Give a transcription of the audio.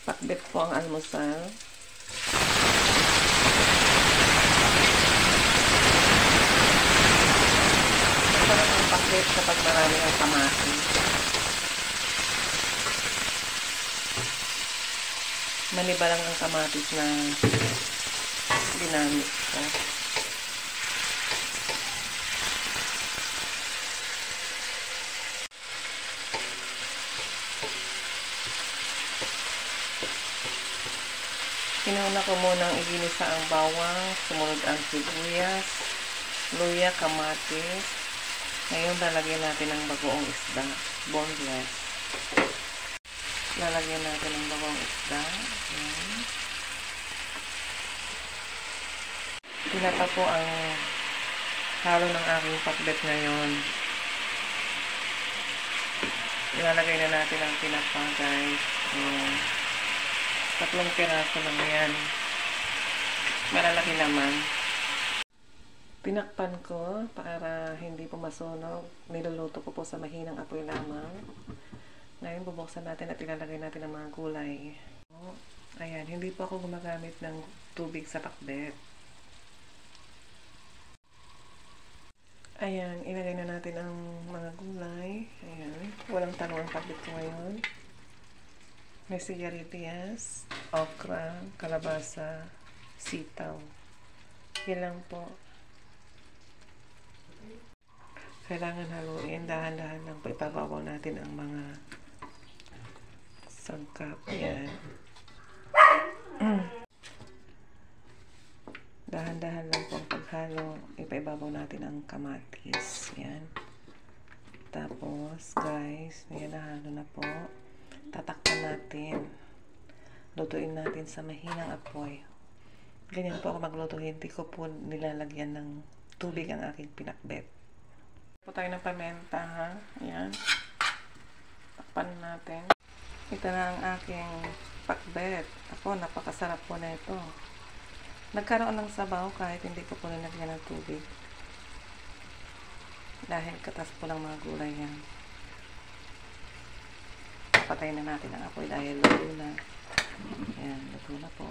Pakbet po ang almusal. Masarap ang pakbet kapag marami ang kamatis. Maniba lang ang kamatis na ginamit ko. Kinuna ko munang iginisa ang bawang, sumunod ang sibuyas, luya, kamatis. Ngayon lalagyan natin ang bagoong isda, boneless. Lalagyan natin ang bagoong isda. Ayan. Pinata po ang halo ng aking pakbet ngayon. Ilalagay na natin ang tinapa, guys. Ayan. 3 piraso lang yan. Malalaki naman. Tinakpan ko para hindi po masunog. Niluluto ko po sa mahinang apoy lamang. Ngayon bubuksan natin at ilalagay natin ang mga gulay. Ayan, hindi po ako gumagamit ng tubig sa pakbet. Ayan, ilagay na natin ang mga gulay. Ayan, walang talong ang pakbet ko ngayon. May sigarilyas, okra, kalabasa, sitaw. Yan lang po. Kailangan haluin. Dahan-dahan lang po ipababaw natin ang mga sangkap. Yan. Dahan-dahan lang po ang paghalo. Ipaibabaw natin ang kamatis. Yan. Tapos, guys, yan, nahalo na po. Tatakpan natin. Lutuin natin sa mahinang apoy. Ganyan po ako magluto. Hindi ko po nilalagyan ng tubig ang aking pinakbet. Po tayo ng pamenta, ha? Ayan. Takpan natin. Ito na ang aking pakbet. Ako, napakasarap po na ito. Nagkaroon ng sabaw kahit hindi ko po nilagyan ng tubig. Dahil katas po ng mga gulay yan. Patayin na natin ang apoy dahil luto na. Ayan, luto na po.